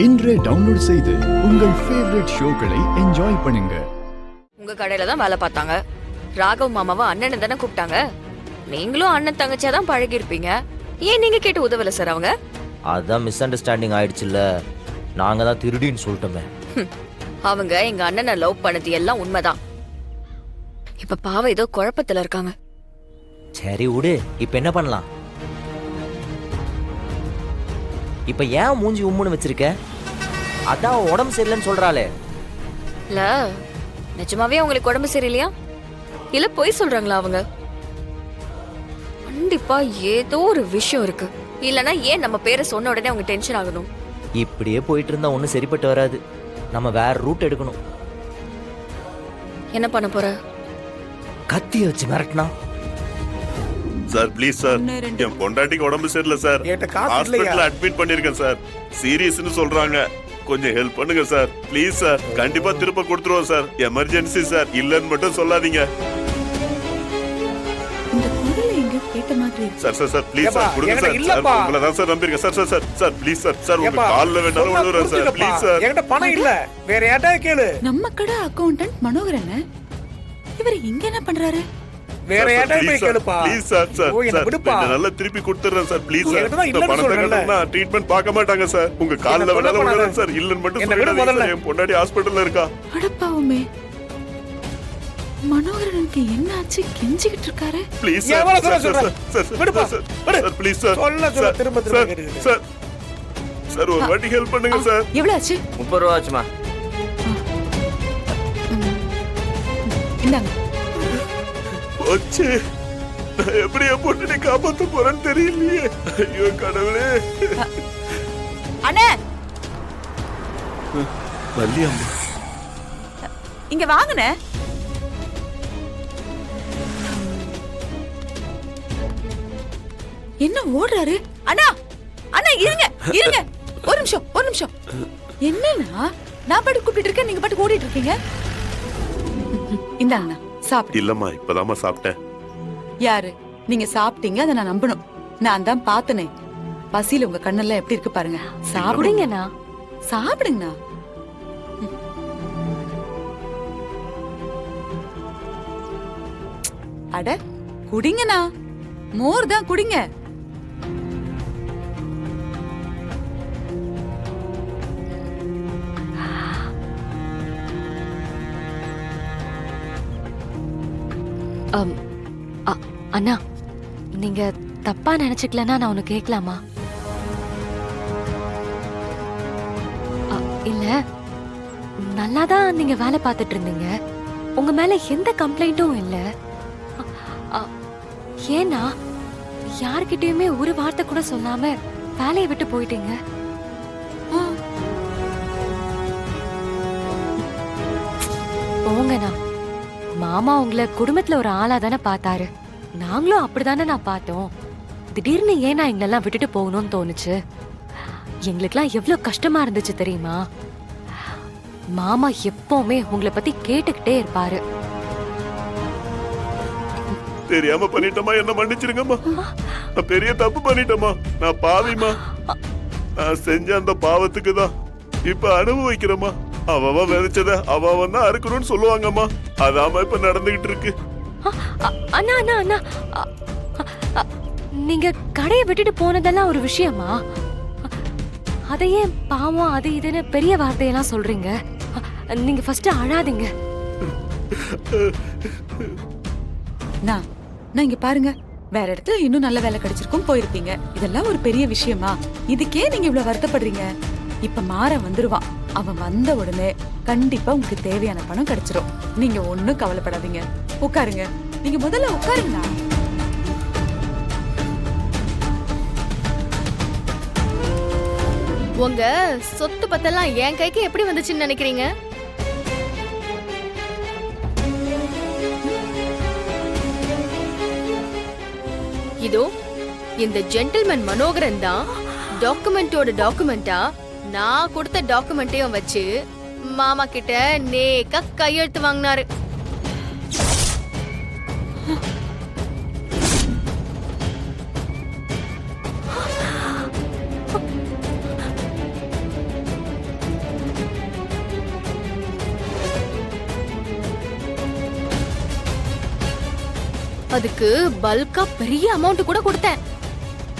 இன்றே டவுன்லோட் செய்து உங்கள் ஃபேவரட் ஷோக்களை என்ஜாய் பண்ணுங்க. உங்க கடையில தான் வேலை பார்த்தாங்க. ராகவ் மாமாவை அண்ணன் தானே கூப்பிட்டாங்க. நீங்களும் அண்ணன் தங்கச்சியா தான் பழகி இருப்பீங்க. ஏன் நீங்க கேட்டு உதவல சார் அவங்க? அதான் மிஸ் அண்டர்ஸ்டாண்டிங் ஆயிடுச்சுல்ல. நாங்க தான் திருடின்னு சொல்லிட்டோமே. அவங்க எங்க அண்ணனை லவ் பண்ணது எல்லாம் உண்மைதான். இப்ப பாவம் ஏதோ குழப்பத்துல இருக்காங்க. சரி விடு, இப்ப என்ன பண்ணலாம்? இப்ப ஏன் மூஞ்சி உம்முன்னு வச்சிருக்க? அதான் உடம்பு சரியில்லைன்னு சொல்றாளே. இல்ல நிஜமாவே உங்களுக்கு உடம்பு சரியில்லையா இல்ல பொய் சொல்றாங்களா அவங்க? கண்டிப்பா ஏதோ ஒரு விஷயம் இருக்கு. இல்லனா ஏன் நம்ம பேரை சொன்ன உடனே அவங்க டென்ஷன் ஆகணும்? இப்படியே போயிட்டு இருந்தா ஒன்னும் சரிப்பட்டு வராது. நம்ம வேற ரூட் எடுக்கணும். என்ன பண்ண போற? கத்திய வச்சு மிரட்டினா? சார் ப்ளீஸ் சார், என் பொண்டாட்டிக்கு உடம்பு சரியில்லை சார். ஹாஸ்பிடல்ல அட்மிட் பண்ணிருக்கேன் சார். சீரியஸ்னு சொல்றாங்க. கொஞ்சம் ஹெல்ப் பண்ணுங்க சார் ப்ளீஸ் சார். கண்டிப்பா திருப்ப கொடுத்துருவோம் சார். எமர்ஜென்சி சார், இல்லன்னு மட்டும் சொல்லாதீங்க sir. Sir sir please sir கொடுங்க சார். உங்களை தான் சார் நம்பிருக்கேன் sir. Sir sir sir please sir. Sir உங்க கால்ல வேணாலும் விழுறேன் சார் ப்ளீஸ் சார். என்கிட்ட பணம் இல்ல, வேற யார்ட்டயா கேளு. நம்ம கடை அக்கவுண்டன்ட் மனோகரன் இவர் இங்க என்ன பண்றாரு? வேற யார்ட்டயா போய் கேளுப்பா ப்ளீஸ் சார். சார் சார் நல்லா திருப்பி கொடுத்துறேன் சார் ப்ளீஸ் சார். இந்த பணத்தை கட்டணும்னா ட்ரீட்மெண்ட் பார்க்க மாட்டாங்க சார். உங்க கால்ல வேணாலும் விழுறேன் சார். இல்லன்னு மட்டும் சொல்லிடாதீங்க. என் பொண்டாட்டி ஹாஸ்பிடல்ல இருக்கா. அடப்பாவுமே, மனோகரனுக்கு என்ன ஆச்சு? கெஞ்சிக்கிட்டு இருக்காரு. Please sir. Sir please sir. சொல்ல திரும்ப திரும்ப கேக்குது சார். சார் ஒரு வாட்டி ஹெல்ப் பண்ணுங்க சார். எவ்வளவு ஆச்சு? 30 ரூபா ஆச்சுமா. இந்தாங்க. போச்சு. நான் எப்படி என் பொண்ணை காப்பாத்த போறேன்னு தெரியலையே. ஐயோ கடவுளே. அண்ணே, வள்ளியம்மா இங்க வாங்கண்ணே. என்ன ஓடுறாரு? அண்ணா அண்ணா இருங்க இருங்க, ஒரு நிமிஷம் ஒரு நிமிஷம். என்னன்னா நான் பாட்டு கூப்பிட்டு இருக்கேன், நீங்க பாட்டு ஓடிட்டு இருக்கீங்க. இந்தாங்கண்ணா சாப்பிடு. இல்லம்மா இப்பதாம்மா சாப்பிட்டேன். யாரு நீங்க? சாப்பிட்டீங்க, அதை நான் நம்பணும். நான் தான் பார்த்தனே. பசியில உங்க கண்ணெல்லாம் எப்படி இருக்கு பாருங்க. சாப்பிடுங்கண்ணா, சாப்பிடுங்கண்ணா. அட குடிங்கண்ணா, மோர் தான் குடிங்க. அண்ணா, நீங்க தப்பா நினைச்சுக்கலன்னா நான் உனக்கு கேட்கலாமா? இல்ல, நல்லாதான் நீங்க வேலை பார்த்துட்டு இருந்தீங்க. உங்க மேல எந்த கம்ப்ளைண்ட்டும் இல்ல. ஏன்னா யார்கிட்டயுமே ஒரு வார்த்தை கூட சொல்லாம வேலையை விட்டு போயிட்டீங்க. போங்கண்ணா. மாமா உங்களை குடும்பத்துல ஒரு ஆளா தானே பார்த்தாரு. நாங்களும் அப்படிதானே நான் பார்த்தோம். திடீர்னு ஏன்னா எங்களெல்லாம் விட்டுட்டு போகணும்னு தோணுச்சு. எங்களுக்கெல்லாம் எவ்வளவு கஷ்டமா இருந்துச்சு தெரியுமா? மாமா எப்பவுமே உங்களை பத்தி கேட்டுக்கிட்டே இருப்பாரு. தெரியாம பண்ணிட்டோமா, என்ன மன்னிச்சிருங்கம்மா. நான் பெரிய தப்பு பண்ணிட்டோமா. நான் பாவிமா. நான் செஞ்ச அந்த பாவத்துக்கு தான் இப்ப அனுபவிக்கிறேம்மா. அவ விதைச்சத அவ தான் அறுக்கணும்னு சொல்லுவாங்கம்மா. அதாம இப்ப நடந்துகிட்டு இருக்கு. அண்ணா அண்ணா அண்ணா, நீங்க கடையை விட்டுட்டு போனதெல்லாம் ஒரு விஷயமா? அதையே பாவம் அது இதுன்னு பெரிய வார்த்தையெல்லாம் சொல்றீங்க. நீங்க ஃபர்ஸ்ட் அழாதீங்க. நான் இங்க பாருங்க, வேற இடத்துல இன்னும் நல்ல வேலை கிடைச்சிருக்கும், போயிருப்பீங்க. இதெல்லாம் ஒரு பெரிய விஷயமா? இதுக்கே நீங்க இவ்வளவு வருத்தப்படுறீங்க? இப்ப மாற வந்துருவான். அவன் வந்த உடனே கண்டிப்பா உங்களுக்கு தேவையான பணம் கிடைச்சிரும். நீங்க ஒண்ணும் கவலைப்படாதீங்க. உட்காருங்க, நீங்க முதல்ல உட்காருங்க. உங்க சொத்து பத்தெல்லாம் என் கைக்கு எப்படி வந்துச்சுன்னு நினைக்கிறீங்க? இதோ இந்த ஜென்டில்மேன் மனோகரன் தான் டாக்குமெண்டோட டாக்குமெண்டா நான் கொடுத்த டாக்குமெண்ட்டையும் வச்சு மாமா கிட்ட நேக்கா கையெழுத்து வாங்கினாரு. அதுக்கு பல்கா பெரிய அமௌண்ட் கூட கொடுத்தேன்.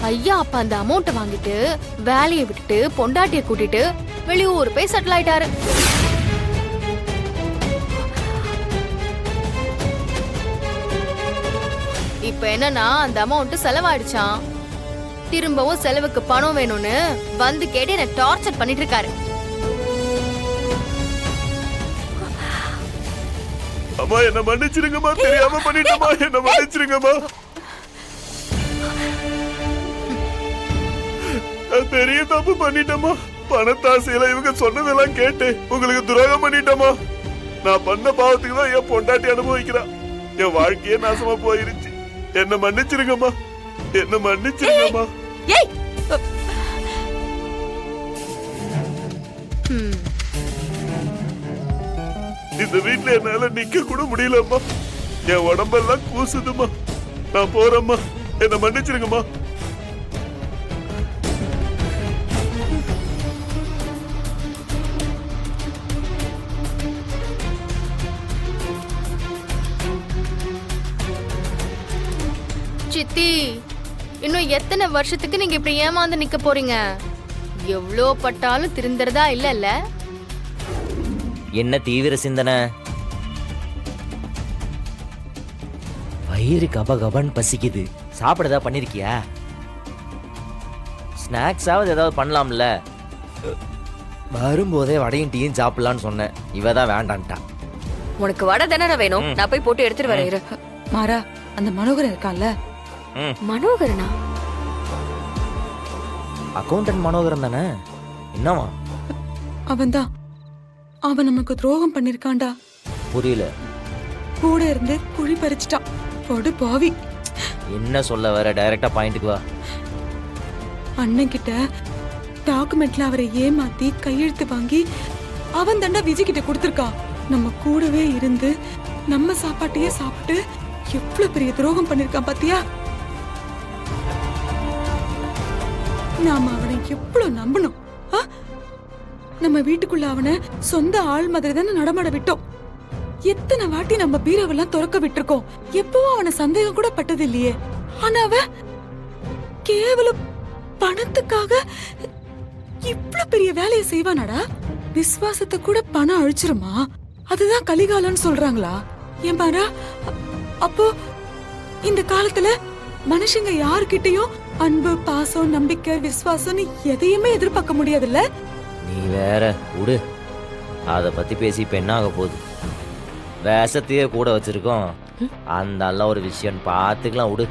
ஐயா அப்ப அந்த அமௌண்ட்டை வாங்கிட்டு வேலையை விட்டுட்டு பொண்டாட்டிய கூட்டிட்டு வெளியூர் போய் செட்டில் ஆயிட்டாரு. இப்ப என்னன்னா அந்த அமௌண்ட் செலவாயிடுச்சான். திரும்பவும் செலவுக்கு பணம் வேணும்னு வந்து கேட்டு என்ன டார்ச்சர் பண்ணிட்டு இருக்காரு. அம்மா என்ன மன்னிச்சிருங்கம்மா, தெரியாம பண்ணிட்டோமா, என்ன மன்னிச்சிருங்கம்மா. நான் பெரிய தப்பு பண்ணிட்டோமா. பணத்தாசையில இவங்க சொன்னதெல்லாம் கேட்டு உங்களுக்கு துரோகம் பண்ணிட்டோமா. நான் பண்ண பாவத்துக்கு தான் என் பொண்டாட்டி அனுபவிக்கிறான். என் வாழ்க்கையே நாசமா போயிருச்சு. என்ன மன்னிச்சிருங்கம்மா, என்ன மன்னிச்சிருங்கம்மா. ஏய் இந்த வீட்டுல என்னால நிக்க கூட முடியலம்மா. என் உடம்பெல்லாம் கூசுதுமா. நான் போறேம்மா, என்ன மன்னிச்சிருங்கம்மா. சித்தி, இன்னும் எத்தனை வருஷத்துக்கு நீங்க இப்படி ஏமாந்து நிக்க போறீங்க? எவ்வளோ பட்டாலும் திருந்துறதா இல்லல்ல? என்ன தீவிர சிந்தனை? வயிறு கபகபன்னு பசிக்குது. சாப்பிடதா பண்ணிருக்கியா? ஸ்நாக்ஸாவது ஏதாவது பண்ணலாம்ல. வரும்போதே வடையும் டீயும் சாப்பிடலான்னு சொன்னேன். இவ தான் வேண்டான்ட்டா. உனக்கு வடை தானே வேணும், நான் போய் போட்டு எடுத்துட்டு வரேன் இரு. மாறா, அந்த மனோகரன் இருக்கான்ல, மனோகரனா? அக்கௌண்டன்ட் மனோகரன் தானே? என்னவா? அவன்தான். அவன் நமக்கு துரோகம் பண்ணிருக்கான்டா. புரியல. கூட இருந்து குழி பறிச்சிட்டான். படு பாவி. என்ன சொல்ல வர? டைரக்டா பாயிண்ட்டுக்கு வா. அண்ணன் கிட்ட டாக்குமெண்ட்ல அவரை ஏமாத்தி கையெழுத்து வாங்கி அவன் தண்டா விஜய் கிட்ட கொடுத்திருக்கான். நம்ம கூடவே இருந்து நம்ம சாப்பாட்டையே சாப்பிட்டு எவ்வளவு பெரிய துரோகம் பண்ணிருக்கான் பாத்தியா? நாம அவனை எவ்வளவு நம்பணும். நம்ம வீட்டுக்குள்ள அவனை சொந்த ஆள் மாதிரி தானே நடமாட விட்டோம். எத்தனை வாட்டி நம்ம பீரோவெல்லாம் திறக்க விட்டுருக்கோம். எப்பவும் அவனை சந்தேகம் கூட பட்டது இல்லையே. ஆனா அவன் கேவலம் பணத்துக்காக இவ்வளவு பெரிய வேலையை செய்வானாடா? விசுவாசத்தை கூட பணம் அழிச்சிருமா? அதுதான் கலிகாலம்னு சொல்றாங்களா? ஏன் பாரா, அப்போ இந்த காலத்துல மனுஷங்க யாருக்கிட்டையும் அன்பு, பாசம், நம்பிக்கை, விசுவாசம்னு எதையுமே எதிர்பார்க்க முடியாதுல்ல? நீ வேற விடு. அதை பத்தி பேசி இப்ப என்ன ஆக போகுது? வேஷத்தையே கூட வச்சிருக்கோம். அந்த ஒரு விஷயம் பார்த்துக்கலாம், விடு.